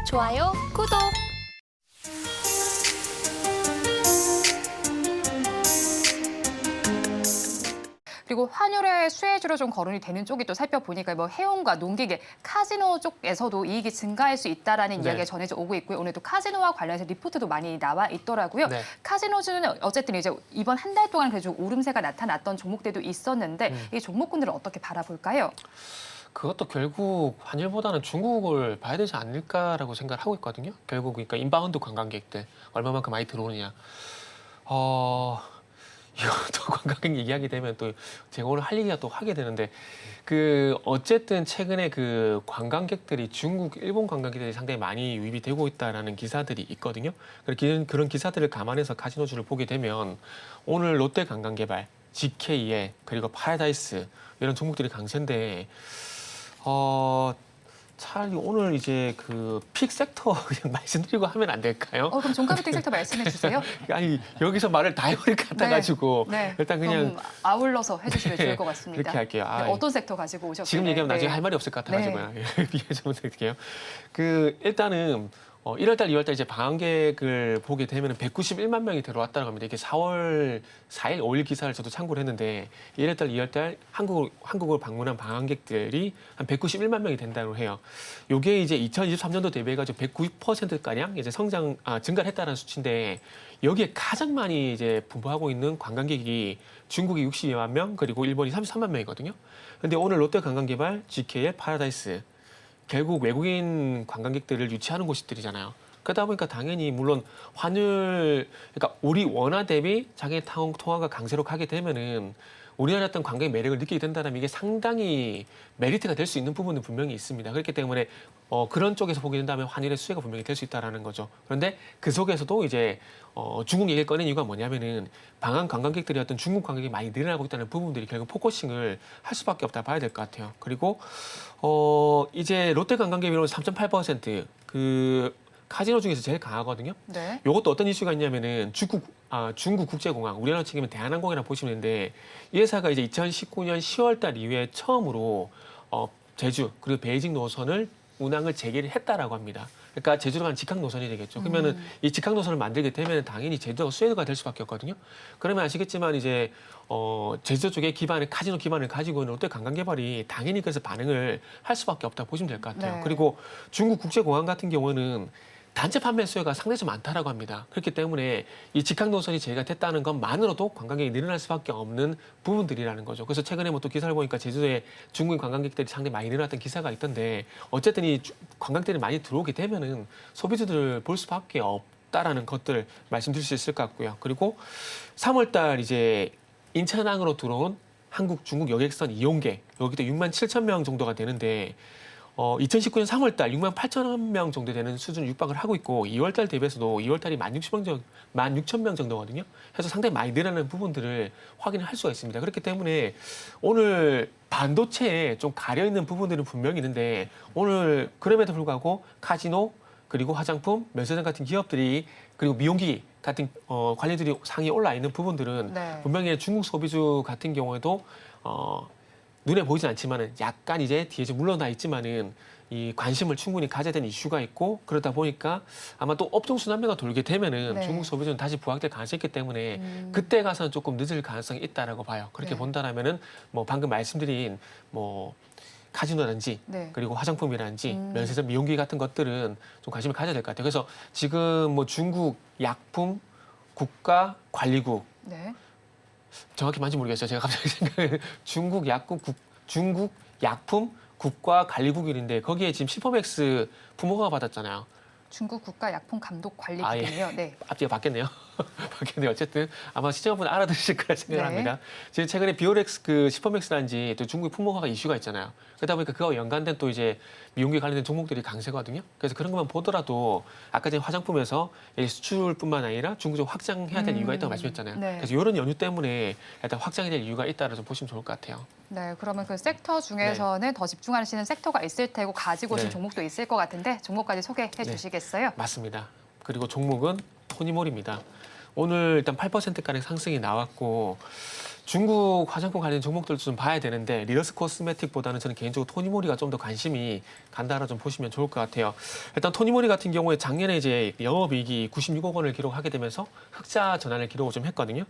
좋아요, 구독. 그리고 환율의 수혜주로 좀 거론이 되는 쪽이 또 살펴보니까 뭐 해운과 농기계, 카지노 쪽에서도 이익이 증가할 수 있다라는 이야기가 전해져 오고 있고요. 오늘도 카지노와 관련해서 리포트도 많이 나와 있더라고요. 네. 카지노주는 어쨌든 이제 이번 한 달 동안 그래도 오름세가 나타났던 종목들도 있었는데 이 종목군들을 어떻게 바라볼까요? 그것도 결국 환율보다는 중국을 봐야 되지 않을까라고 생각을 하고 있거든요. 결국 그러니까 인바운드 관광객들 얼마만큼 많이 들어오느냐. 이것도 관광객 얘기하게 되면 또 제가 오늘 할 얘기가 또 하게 되는데 어쨌든 최근에 그 관광객들이 중국, 일본 관광객들이 상당히 많이 유입이 되고 있다라는 기사들이 있거든요. 그런 기사들을 감안해서 카지노주를 보게 되면 오늘 롯데관광개발, GKE 그리고 파라다이스 이런 종목들이 강세인데 차라리 오늘 이제 그 픽 섹터 그냥 말씀드리고 하면 안 될까요? 그럼 종가부팅 섹터 말씀해 주세요. 아니 여기서 말을 다 해버릴 것 같아가지고 일단 그냥 아울러서 해주시면 좋을 것 같습니다. 그렇게 할게요. 어떤 섹터 가지고 오셨길래? 지금 얘기하면 나중에 할 말이 없을 것 같아가지고요. 비해서 드릴게요. 일단은 1월달, 2월달 이제 방한객을 보게 되면 191만 명이 들어왔다고 합니다. 이게 4월 4일, 5일 기사를 저도 참고를 했는데 1월달, 2월달 한국을 방문한 방한객들이 한 191만 명이 된다고 해요. 이게 이제 2023년도 대비해가지고 190%가량 이제 증가를 했다는 수치인데 여기에 가장 많이 이제 분포하고 있는 관광객이 중국이 62만 명, 그리고 일본이 33만 명이거든요. 근데 오늘 롯데관광개발, GKL, 파라다이스 결국 외국인 관광객들을 유치하는 곳들이잖아요. 그러다 보니까 당연히 물론 그러니까 우리 원화 대비 자기 통화가 강세로 가게 되면은 우리나라 어떤 관광의 매력을 느끼게 된다면 이게 상당히 메리트가 될 수 있는 부분은 분명히 있습니다. 그렇기 때문에 그런 쪽에서 보게 된다면 환율의 수혜가 분명히 될 수 있다라는 거죠. 그런데 그 속에서도 이제 중국 얘기를 꺼낸 이유가 뭐냐면은 방한 관광객들이 어떤 중국 관광객이 많이 늘어나고 있다는 부분들이 결국 포커싱을 할 수밖에 없다 봐야 될 것 같아요. 그리고 이제 롯데관광객으로는 3.8% 카지노 중에서 제일 강하거든요. 네. 이것도 어떤 이슈가 있냐면은 중국국제공항, 우리나라 측이면 대한항공이라고 보시면 되는데 이 회사가 이제 2019년 10월 달 이후에 처음으로 제주 그리고 베이징 노선을 운항을 재개를 했다라고 합니다. 그러니까 제주로 가는 직항 노선이 되겠죠. 그러면은 이 직항 노선을 만들게 되면 당연히 제주도가 수혜가 될 수밖에 없거든요. 그러면 아시겠지만 이제 제주 쪽에 카지노 기반을 가지고 있는 롯데관광개발이 당연히 그래서 반응을 할 수밖에 없다 보시면 될 것 같아요. 네. 그리고 중국 국제공항 같은 경우는 단체 판매 수요가 상당히 좀 많다라고 합니다. 그렇기 때문에 이 직항 노선이 제외가 됐다는 것만으로도 관광객이 늘어날 수밖에 없는 부분들이라는 거죠. 그래서 최근에 뭐 또 기사를 보니까 제주도에 중국인 관광객들이 상당히 많이 늘어났던 기사가 있던데 어쨌든 이 관광객들이 많이 들어오게 되면은 소비주들을 볼 수밖에 없다라는 것들을 말씀드릴 수 있을 것 같고요. 그리고 3월달 이제 인천항으로 들어온 한국 중국 여객선 이용객 여기도 6만 7천 명 정도가 되는데 2019년 3월 달 6만 8천 명 정도 되는 수준 육박을 하고 있고 2월 달 대비해서도 2월 달이 16,000 명 정도거든요. 그래서 상당히 많이 늘어나는 부분들을 확인을 할 수가 있습니다. 그렇기 때문에 오늘 반도체에 좀 가려있는 부분들은 분명히 있는데 오늘 그럼에도 불구하고 카지노 그리고 화장품, 면세점 같은 기업들이 그리고 미용기 같은 관련들이 상위에 올라 있는 부분들은 분명히 중국 소비주 같은 경우에도 눈에 보이진 않지만은 약간 이제 뒤에 좀 물러나 있지만은 이 관심을 충분히 가져야 되는 이슈가 있고 그러다 보니까 아마 또 업종 순환매가 돌게 되면은 중국 소비주는 다시 부각될 가능성이 있기 때문에 그때 가서는 조금 늦을 가능성이 있다라고 봐요. 그렇게 본다라면은 뭐 방금 말씀드린 뭐 카지노라든지 그리고 화장품이라든지 면세점 미용기 같은 것들은 좀 관심을 가져야 될 것 같아요. 그래서 지금 뭐 중국 약품 국가관리국 정확히 뭔지 모르겠어요. 제가 갑자기 중국 약품 국가관리국인데 거기에 지금 시퍼맥스 부모가 받았잖아요. 중국 국가약품감독관리국이네요. 네. 앞뒤가 바뀌었네요. 바뀌었네요. 어쨌든 아마 시청자분 알아들으실 거라 생각을 합니다. 지금 최근에 비오렉스 시퍼맥스라든지 또 중국 품목화가 이슈가 있잖아요. 그러다 보니까 그와 연관된 또 이제 미용기 관련된 종목들이 강세거든요. 그래서 그런 것만 보더라도 아까 전에 화장품에서 수출뿐만 아니라 중국적으로 확장해야 될 이유가 있다고 말씀했잖아요. 그래서 이런 연유 때문에 일단 확장이 될 이유가 있다고 좀 보시면 좋을 것 같아요. 네, 그러면 그 섹터 중에서는 더 집중하시는 섹터가 있을 테고 가지고 오신 종목도 있을 것 같은데 종목까지 소개해 주시겠어요? 맞습니다. 그리고 종목은 토니몰입니다. 오늘 일단 8%가량 상승이 나왔고 중국 화장품 관련 종목들도 좀 봐야 되는데 리더스 코스메틱보다는 저는 개인적으로 토니모리가 좀 더 관심이 간다라 좀 보시면 좋을 것 같아요. 일단 토니모리 같은 경우에 작년에 이제 영업이익이 96억 원을 기록하게 되면서 흑자 전환을 기록을 좀 했거든요.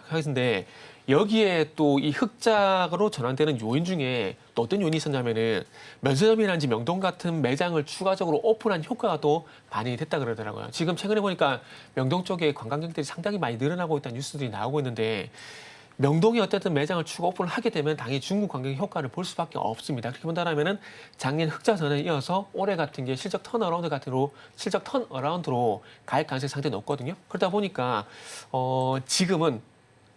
그런데 여기에 또 이 흑자로 전환되는 요인 중에 또 어떤 요인이 있었냐면은 면세점이라든지 명동 같은 매장을 추가적으로 오픈한 효과가 또 반영이 됐다 그러더라고요. 지금 최근에 보니까 명동 쪽에 관광객들이 상당히 많이 늘어나고 있다는 뉴스들이 나오고 있는데 명동이 어쨌든 매장을 추가 오픈을 하게 되면 당연히 중국 관광 효과를 볼 수밖에 없습니다. 그렇게 본다면은 작년 흑자 전환에 이어서 올해 같은 게 실적 턴어라운드로 갈 가능성이 상당히 높거든요. 그러다 보니까 지금은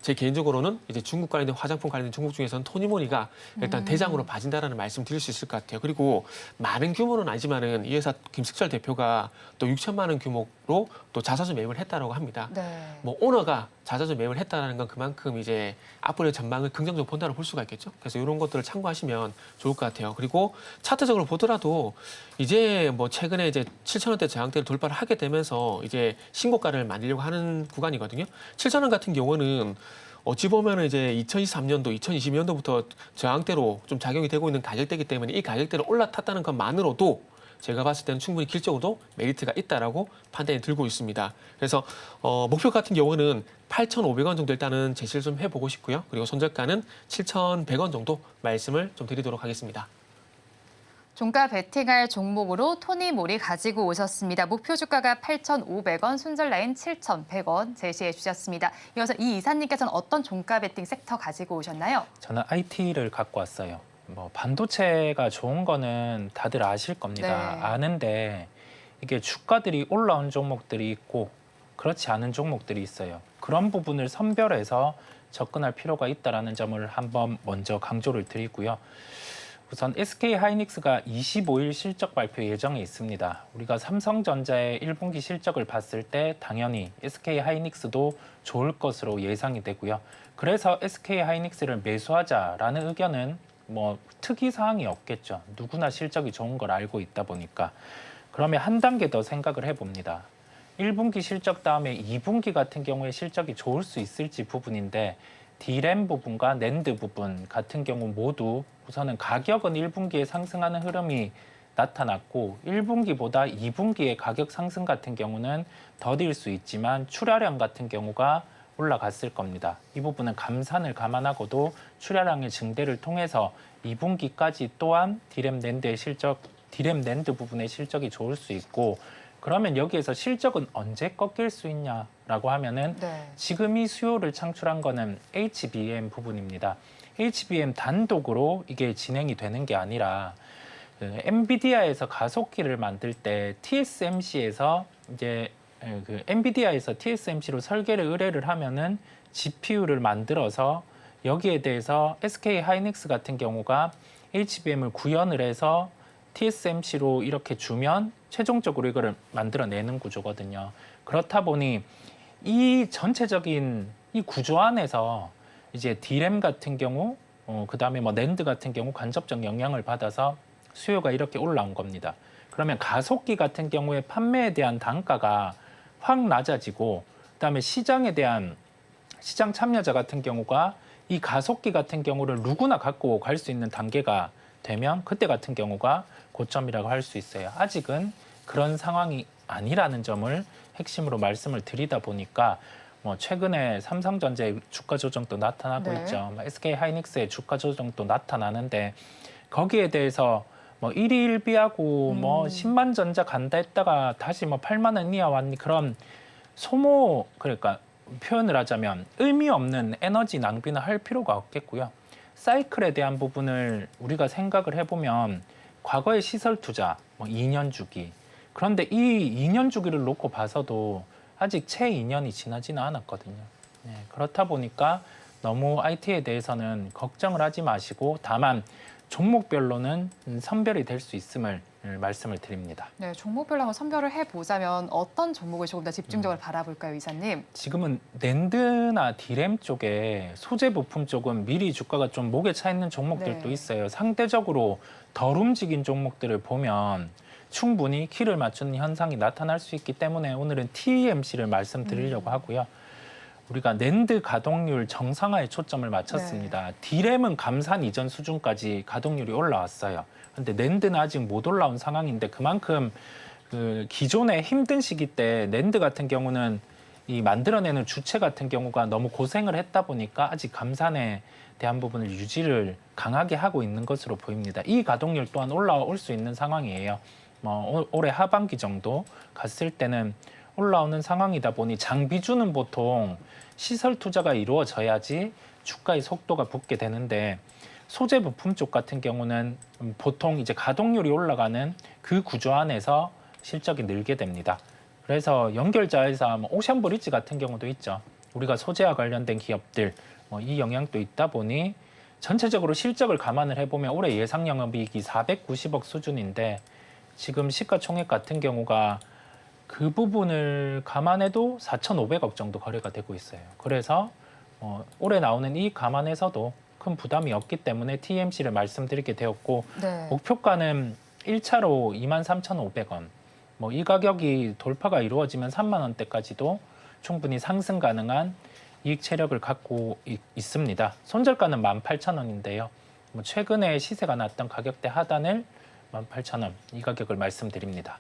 제 개인적으로는 이제 중국 관련된 화장품 관련된 종목 중에서는 토니모리가 일단 대장으로 봐진다라는 말씀 드릴 수 있을 것 같아요. 그리고 많은 규모는 아니지만은 이 회사 김숙철 대표가 또 6천만 원 규모로 또 자사주 매입을 했다라고 합니다. 네. 뭐 오너가 자사주 매입을 했다라는 건 그만큼 이제 앞으로의 전망을 긍정적으로 본다고 볼 수가 있겠죠. 그래서 이런 것들을 참고하시면 좋을 것 같아요. 그리고 차트적으로 보더라도 이제 뭐 최근에 이제 7,000원대 저항대를 돌파를 하게 되면서 이제 신고가를 만들려고 하는 구간이거든요. 7,000원 같은 경우는 어찌 보면은 이제 2023년도, 2022년도부터 저항대로 좀 작용이 되고 있는 가격대이기 때문에 이 가격대를 올라탔다는 것만으로도 제가 봤을 때는 충분히 길적으로도 메리트가 있다라고 판단이 들고 있습니다. 그래서 목표 같은 경우는 8,500원 정도 일단은 제시를 좀 해보고 싶고요. 그리고 손절가는 7,100원 정도 말씀을 좀 드리도록 하겠습니다. 종가 베팅할 종목으로 토니모리 가지고 오셨습니다. 목표 주가가 8,500원, 손절 라인 7,100원 제시해 주셨습니다. 이어서 이 이사님께서는 어떤 종가 베팅 섹터 가지고 오셨나요? 저는 IT를 갖고 왔어요. 뭐 반도체가 좋은 거는 다들 아실 겁니다. 네. 아는데 이게 주가들이 올라온 종목들이 있고 그렇지 않은 종목들이 있어요. 그런 부분을 선별해서 접근할 필요가 있다는 점을 한번 먼저 강조를 드리고요. 우선 SK하이닉스가 25일 실적 발표 예정에 있습니다. 우리가 삼성전자의 1분기 실적을 봤을 때 당연히 SK하이닉스도 좋을 것으로 예상이 되고요. 그래서 SK하이닉스를 매수하자라는 의견은 뭐 특이 사항이 없겠죠. 누구나 실적이 좋은 걸 알고 있다 보니까. 그러면 한 단계 더 생각을 해봅니다. 1분기 실적 다음에 2분기 같은 경우에 실적이 좋을 수 있을지 부분인데 D램 부분과 낸드 부분 같은 경우 모두 우선은 가격은 1분기에 상승하는 흐름이 나타났고 1분기보다 2분기의 가격 상승 같은 경우는 더딜 수 있지만 출하량 같은 경우가 올라갔을 겁니다. 이 부분은 감산을 감안하고도 출하량의 증대를 통해서 2분기까지 또한 D램 낸드 부분의 실적이 좋을 수 있고 그러면 여기에서 실적은 언제 꺾일 수 있냐라고 하면은 네. 지금 이 수요를 창출한 거는 HBM 부분입니다. HBM 단독으로 이게 진행이 되는 게 아니라 엔비디아에서 가속기를 만들 때 TSMC에서 이제 엔비디아에서 TSMC로 설계를 의뢰를 하면은 GPU를 만들어서 여기에 대해서 SK하이닉스 같은 경우가 HBM을 구현을 해서 TSMC로 이렇게 주면 최종적으로 이거를 만들어내는 구조거든요. 그렇다 보니 이 전체적인 이 구조 안에서 이제 D램 같은 경우, 그다음에 뭐 낸드 같은 경우 간접적 영향을 받아서 수요가 이렇게 올라온 겁니다. 그러면 가속기 같은 경우에 판매에 대한 단가가 확 낮아지고 그다음에 시장에 대한 시장 참여자 같은 경우가 이 가속기 같은 경우를 누구나 갖고 갈 수 있는 단계가 되면 그때 같은 경우가 고점이라고 할 수 있어요. 아직은 그런 상황이 아니라는 점을 핵심으로 말씀을 드리다 보니까 뭐 최근에 삼성전자의 주가 조정도 나타나고 네. 있죠. SK하이닉스의 주가 조정도 나타나는데 거기에 대해서 뭐 일희일비하고 뭐 10만 전자 간다 했다가 다시 뭐 8만 원 이하 왔니 그런 소모 그러니까 표현을 하자면 의미 없는 에너지 낭비는 할 필요가 없겠고요. 사이클에 대한 부분을 우리가 생각을 해보면 과거의 시설 투자, 뭐 2년 주기. 그런데 이 2년 주기를 놓고 봐서도 아직 채 2년이 지나지는 않았거든요. 네, 그렇다 보니까 너무 IT에 대해서는 걱정을 하지 마시고 다만 종목별로는 선별이 될 수 있음을 말씀을 드립니다. 네, 종목별로 한번 선별을 해보자면 어떤 종목을 조금 더 집중적으로 바라볼까요, 이사님? 지금은 낸드나 D램 쪽에 소재 부품 쪽은 미리 주가가 좀 목에 차 있는 종목들도 네. 있어요. 상대적으로 덜 움직인 종목들을 보면 충분히 키를 맞추는 현상이 나타날 수 있기 때문에 오늘은 TMC를 말씀드리려고 하고요. 우리가 낸드 가동률 정상화에 초점을 맞췄습니다. D램은 감산 이전 수준까지 가동률이 올라왔어요. 근데 낸드는 아직 못 올라온 상황인데 그만큼 그 기존의 힘든 시기 때 낸드 같은 경우는 이 만들어내는 주체 같은 경우가 너무 고생을 했다 보니까 아직 감산에 대한 부분을 유지를 강하게 하고 있는 것으로 보입니다. 이 가동률 또한 올라올 수 있는 상황이에요. 올해 하반기 정도 갔을 때는 올라오는 상황이다 보니 장비주는 보통 시설 투자가 이루어져야지 주가의 속도가 붙게 되는데 소재 부품 쪽 같은 경우는 보통 이제 가동률이 올라가는 그 구조 안에서 실적이 늘게 됩니다. 그래서 연결자회사 오션브리지 같은 경우도 있죠. 우리가 소재와 관련된 기업들 이 영향도 있다 보니 전체적으로 실적을 감안을 해보면 올해 예상 영업이익이 490억 수준인데 지금 시가총액 같은 경우가 그 부분을 감안해도 4,500억 정도 거래가 되고 있어요. 그래서 올해 나오는 이익 감안해서도 큰 부담이 없기 때문에 TMC를 말씀드리게 되었고 네. 목표가는 1차로 23,500원. 이 가격이 돌파가 이루어지면 3만 원대까지도 충분히 상승 가능한 이익 체력을 갖고 있습니다. 손절가는 18,000원인데요. 최근에 시세가 났던 가격대 하단을 18,000원 이 가격을 말씀드립니다.